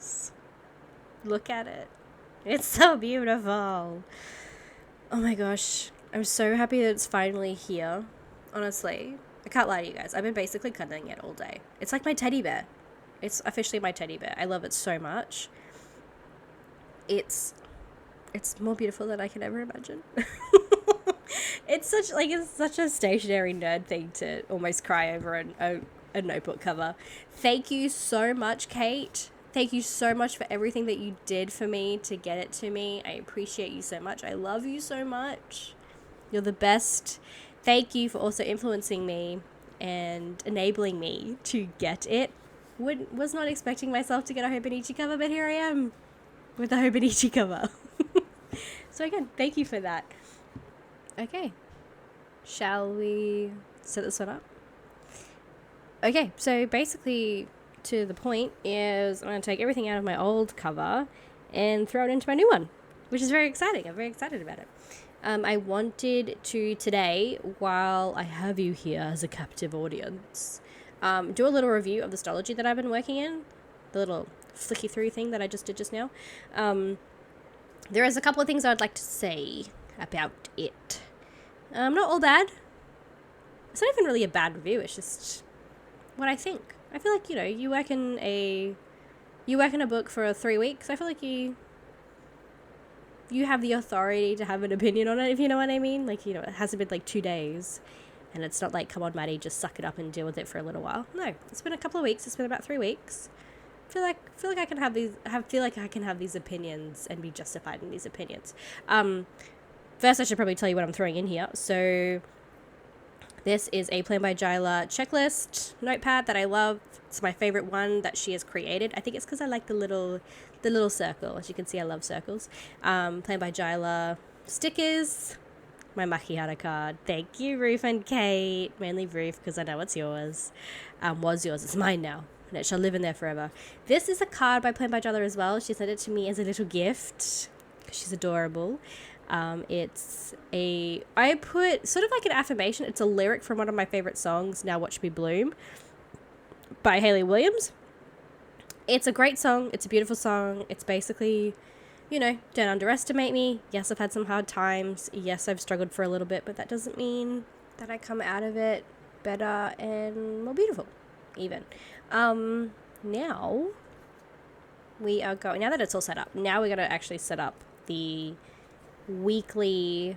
guys. Look at it. It's so beautiful. Oh my gosh. I'm so happy that it's finally here. Honestly. I can't lie to you guys. I've been basically cuddling it all day. It's like my teddy bear. It's officially my teddy bear. I love it so much. It's more beautiful than I can ever imagine. It's such a stationary nerd thing to almost cry over a notebook cover. Thank you so much, Kate. Thank you so much for everything that you did for me to get it to me. I appreciate you so much. I love you so much. You're the best. Thank you for also influencing me and enabling me to get it. Was not expecting myself to get a Hobonichi cover, but here I am with a Hobonichi cover. So again, thank you for that. Okay. Shall we set this one up? Okay, so basically, to the point is I'm going to take everything out of my old cover and throw it into my new one, which is very exciting. I'm very excited about it. I wanted to today, while I have you here as a captive audience, do a little review of the Stalogy that I've been working in, the little flicky through thing that I just did just now. There is a couple of things I would like to say about it. Not all bad. It's not even really a bad review. It's just what I think. I feel like, you work in a book for 3 weeks. I feel like you have the authority to have an opinion on it, if you know what I mean. Like, it hasn't been like 2 days, and it's not like, come on, Maddie, just suck it up and deal with it for a little while. No, it's been a couple of weeks. It's been about 3 weeks. I feel like I can have these opinions and be justified in these opinions. First, I should probably tell you what I'm throwing in here. So, this is a Plan by Jyla checklist notepad that I love. It's my favorite one that she has created. I think it's because I like the little circle. As you can see, I love circles. Plan by Jyla stickers. My Makihara card. Thank you, Ruth and Kate. Mainly Ruth, because I know it's yours. Was yours. It's mine now. And it shall live in there forever. This is a card by Plan by Jyla as well. She sent it to me as a little gift. She's adorable. I put sort of like an affirmation. It's a lyric from one of my favorite songs, Now Watch Me Bloom, by Hayley Williams. It's a great song. It's a beautiful song. It's basically, don't underestimate me. Yes, I've had some hard times. Yes, I've struggled for a little bit, but that doesn't mean that I come out of it better and more beautiful, even. Now that it's all set up, now we're going to actually set up the weekly,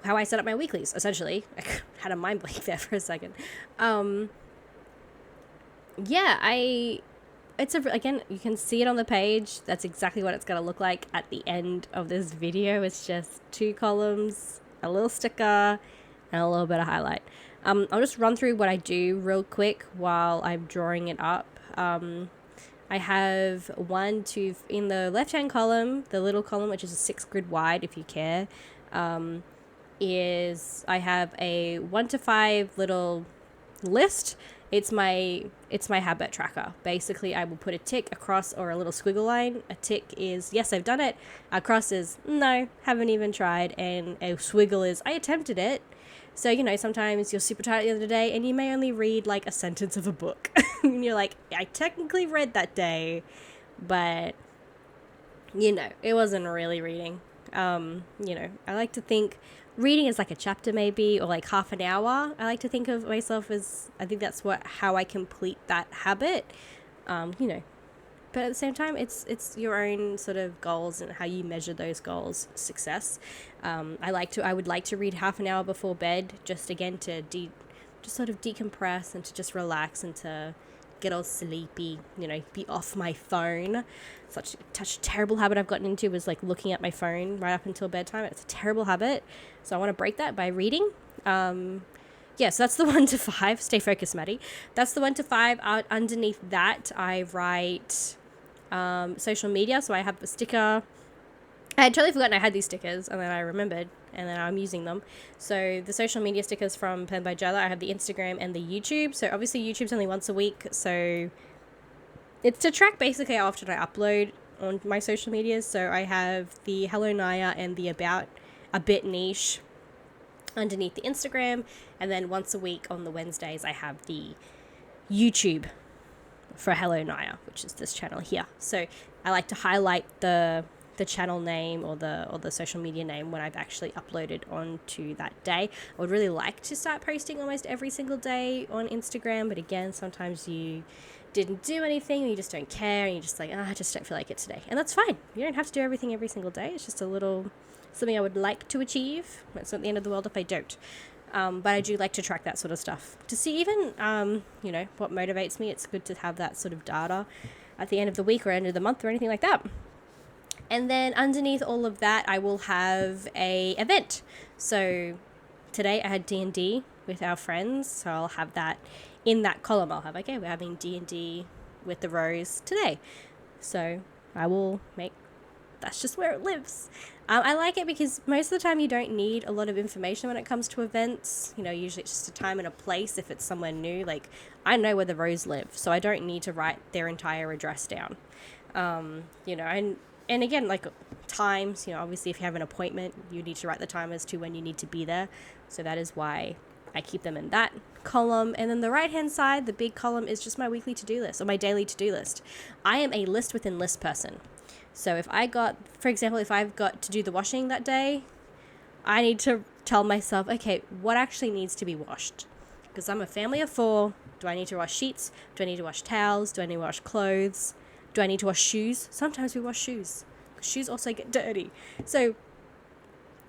how I set up my weeklies, essentially. I had a mind blank there for a second. Again, you can see it on the page. That's exactly what it's going to look like at the end of this video. It's just 2 columns, a little sticker, and a little bit of highlight. I'll just run through what I do real quick while I'm drawing it up. I have in the left-hand column, the little column, which is a 6 grid wide, if you care, I have a 1 to 5 little list. It's my habit tracker. Basically, I will put a tick across or a little squiggle line. A tick is, yes, I've done it. A cross is, no, haven't even tried. And a squiggle is, I attempted it. So, sometimes you're super tired the other day and you may only read like a sentence of a book. And you're like, I technically read that day, but, it wasn't really reading. I like to think reading is like a chapter maybe, or like half an hour. I like to think of myself as, I think that's how I complete that habit, But at the same time, it's your own sort of goals and how you measure those goals' success. I would like to read half an hour before bed, just again to just sort of decompress and to just relax and to get all sleepy, be off my phone. Such a terrible habit I've gotten into was like looking at my phone right up until bedtime. It's a terrible habit, so I want to break that by reading. So that's the 1 to 5. Stay focused, Maddie. That's the 1 to 5. Underneath that, I write social media. So I have a sticker. I had totally forgotten I had these stickers, and then I remembered, and then I'm using them. So the social media stickers from Plan by Jyla, I have the Instagram and the YouTube. So obviously YouTube's only once a week, so it's to track basically how often I upload on my social medias. So I have the Hello Naya and the About a Bit Niche underneath the Instagram, and then once a week on the Wednesdays I have the YouTube for Hello Naya, which is this channel here. So I like to highlight the channel name or the social media name when I've actually uploaded onto that day. I would really like to start posting almost every single day on Instagram, but again, sometimes you didn't do anything, you just don't care, and you're just like, I just don't feel like it today. And that's fine. You don't have to do everything every single day. It's just a little something I would like to achieve. It's not the end of the world if I don't. But I do like to track that sort of stuff to see even, what motivates me. It's good to have that sort of data at the end of the week or end of the month or anything like that. And then underneath all of that, I will have a event. So today I had D&D with our friends, so I'll have that in that column. I'll have, okay, we're having D&D with the Rose today. So I will make, that's just where it lives. I like it because most of the time you don't need a lot of information when it comes to events. Usually it's just a time and a place if it's somewhere new. Like, I know where the Rose live, so I don't need to write their entire address down. And again, like times, obviously if you have an appointment, you need to write the time as to when you need to be there. So that is why I keep them in that column. And then the right-hand side, the big column, is just my weekly to-do list or my daily to-do list. I am a list within list person. So if I've got to do the washing that day, I need to tell myself, okay, what actually needs to be washed? Because I'm a family of 4. Do I need to wash sheets? Do I need to wash towels? Do I need to wash clothes? Do I need to wash shoes? Sometimes we wash shoes. Shoes also get dirty. So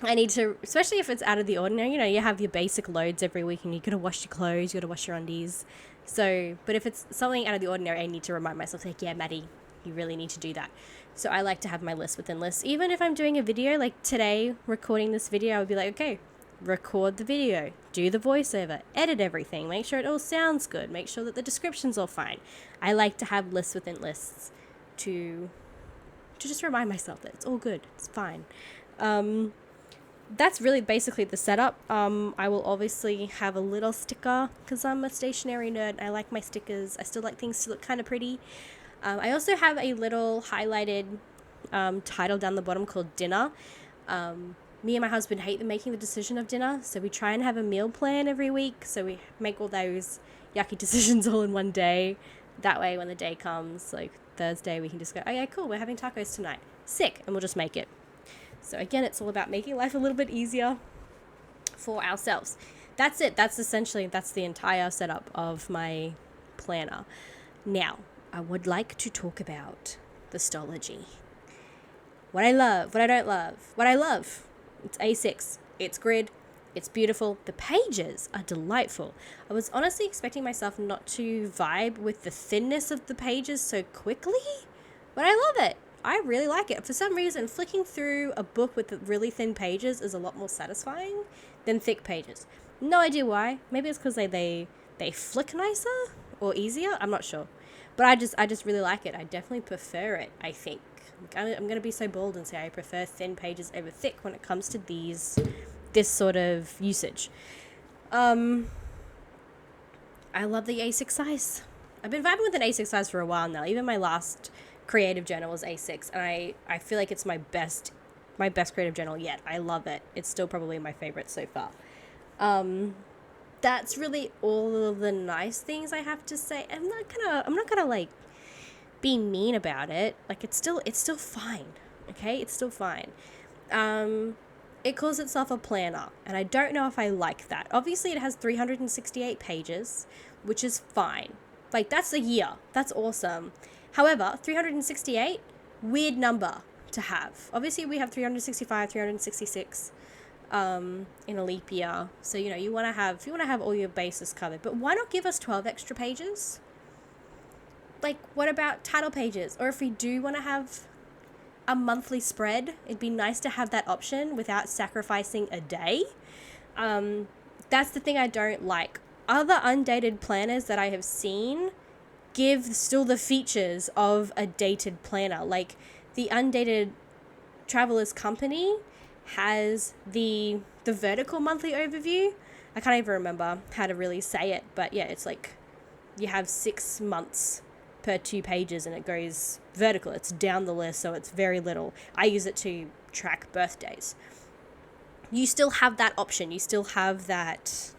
I need to, especially if it's out of the ordinary, you have your basic loads every week and you got to wash your clothes, you got to wash your undies. So, but if it's something out of the ordinary, I need to remind myself, like, yeah, Maddie, you really need to do that. So I like to have my list within lists. Even if I'm doing a video, like today, recording this video, I would be like, okay, record the video, do the voiceover, edit everything, make sure it all sounds good, make sure that the description's all fine. I like to have lists within lists to just remind myself that it's all good, it's fine. That's really basically the setup. I will obviously have a little sticker because I'm a stationery nerd. I like my stickers. I still like things to look kind of pretty. I also have a little highlighted title down the bottom called dinner. Me and my husband hate making the decision of dinner, so we try and have a meal plan every week. So we make all those yucky decisions all in one day. That way, when the day comes, like Thursday, we can just go, okay, cool, we're having tacos tonight. Sick, and we'll just make it. So again, it's all about making life a little bit easier for ourselves. That's it. That's the entire setup of my planner. Now, I would like to talk about the Stology. What I love, what I don't love. What I love, it's A6, it's grid, it's beautiful. The pages are delightful. I was honestly expecting myself not to vibe with the thinness of the pages so quickly, but I love it. I really like it. For some reason, flicking through a book with really thin pages is a lot more satisfying than thick pages. No idea why. Maybe it's because they flick nicer or easier. I'm not sure. But I just really like it. I definitely prefer it, I think. I'm going to be so bold and say I prefer thin pages over thick when it comes to this sort of usage. I love the A6 size. I've been vibing with an A6 size for a while now. Even my last creative journal was A6, and I feel like it's my best creative journal yet. I love it. It's still probably my favorite so far. That's really all of the nice things I have to say. I'm not gonna like be mean about it. Like it's still fine. Okay, it's still fine. It calls itself a planner, and I don't know if I like that. Obviously, it has 368 pages, which is fine. Like that's a year. That's awesome. However, 368, weird number to have. Obviously, we have 365, 366 in a leap year. So, you want to have all your bases covered. But why not give us 12 extra pages? Like, what about title pages? Or if we do want to have a monthly spread, it'd be nice to have that option without sacrificing a day. That's the thing I don't like. Other undated planners that I have seen give still the features of a dated planner. Like the Undated Travelers Company has the vertical monthly overview. I can't even remember how to really say it, but yeah, it's like you have 6 months per 2 pages and it goes vertical. It's down the list, so it's very little. I use it to track birthdays. You still have that option. You still have that,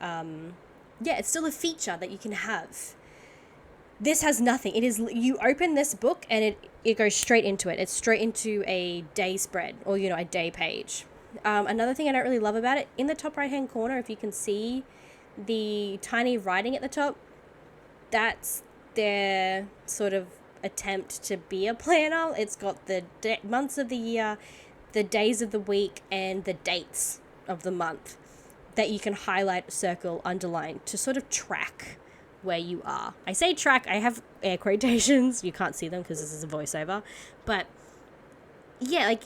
it's still a feature that you can have. This has nothing. It is, you open this book and it goes straight into it. It's straight into a day spread, or, you know, a day page. Another thing I don't really love about it, in the top right hand corner, if you can see the tiny writing at the top, that's their sort of attempt to be a planner. It's got the months of the year, the days of the week, and the dates of the month that you can highlight, circle, underline to sort of track where you are. I say track, I have air quotations. You can't see them because this is a voiceover. But yeah, like,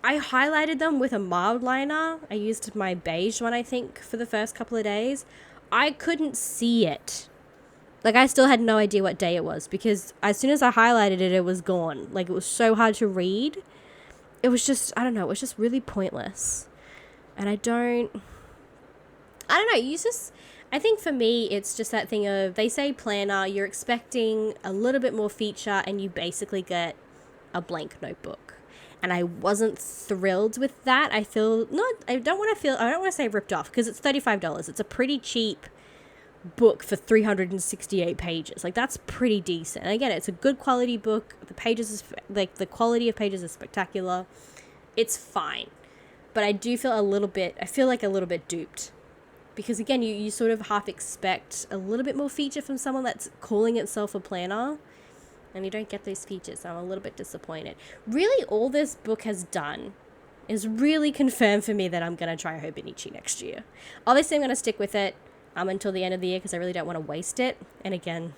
I highlighted them with a mild liner. I used my beige one, I think, for the first couple of days. I couldn't see it. Like, I still had no idea what day it was because as soon as I highlighted it, it was gone. Like, it was so hard to read. It was just, I don't know, it was just really pointless. And I don't know, I think for me, it's just that thing of, they say planner, you're expecting a little bit more feature, and you basically get a blank notebook. And I wasn't thrilled with that. I don't want to say ripped off, because it's $35. It's a pretty cheap book for 368 pages. Like, that's pretty decent. And again, it's a good quality book. The pages the quality of pages is spectacular. It's fine. But I feel like a little bit duped. Because again, you sort of half expect a little bit more feature from someone that's calling itself a planner, and you don't get those features. So I'm a little bit disappointed. Really, all this book has done is really confirm for me that I'm going to try Hobonichi next year. Obviously, I'm going to stick with it until the end of the year because I really don't want to waste it. And again,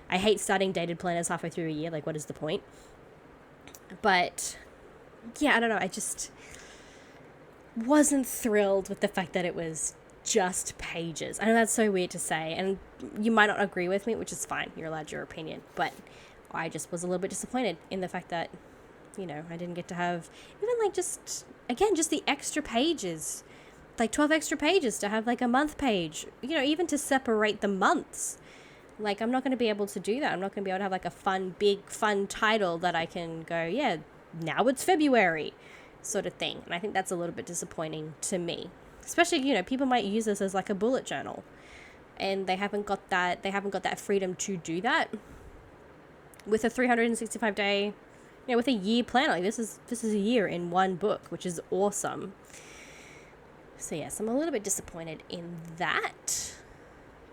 I hate starting dated planners halfway through a year. Like, what is the point? But yeah, I don't know. I just wasn't thrilled with the fact that it was just pages. I know that's so weird to say, and you might not agree with me, which is fine. You're allowed your opinion. But I just was a little bit disappointed in the fact that, you know, I didn't get to have even like just the extra pages, like 12 extra pages to have like a month page, you know, even to separate the months. Like, I'm not going to be able to do that. I'm not going to be able to have like a big fun title that I can go, yeah, now it's February sort of thing. And I think that's a little bit disappointing to me. Especially, you know, people might use this as like a bullet journal, and they haven't got that freedom to do that with a 365 day, you know, with a year plan. Like, this is a year in one book, which is awesome. So yes, I'm a little bit disappointed in that.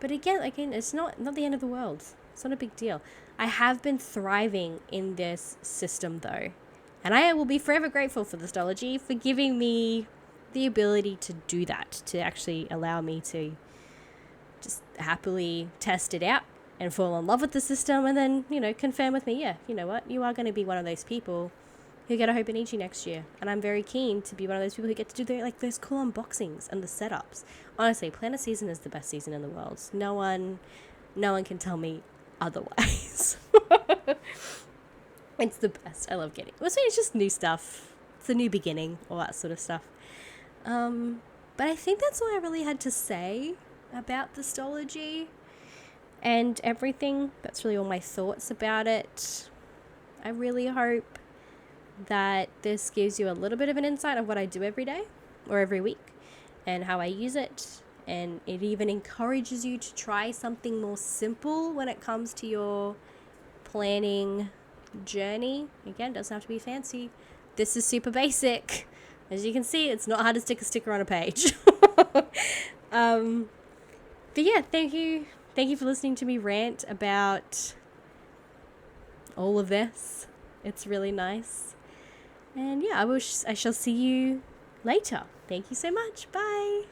But again, it's not the end of the world. It's not a big deal. I have been thriving in this system though, and I will be forever grateful for the Stology for giving me the ability to do that, to actually allow me to just happily test it out and fall in love with the system, and then, you know, confirm with me, yeah, you know what, you are going to be one of those people who get a Hobonichi next year. And I'm very keen to be one of those people who get to do those cool unboxings and the setups. Honestly, planner season is the best season in the world. No one can tell me otherwise. It's the best. I love getting it. It's just new stuff. It's a new beginning, all that sort of stuff. But I think that's all I really had to say about the Stology and everything. That's really all my thoughts about it. I really hope that this gives you a little bit of an insight of what I do every day or every week and how I use it. And it even encourages you to try something more simple when it comes to your planning journey. Again, doesn't have to be fancy. This is super basic. As you can see, it's not hard to stick a sticker on a page. But yeah, thank you for listening to me rant about all of this. It's really nice. And yeah, I shall see you later. Thank you so much. Bye.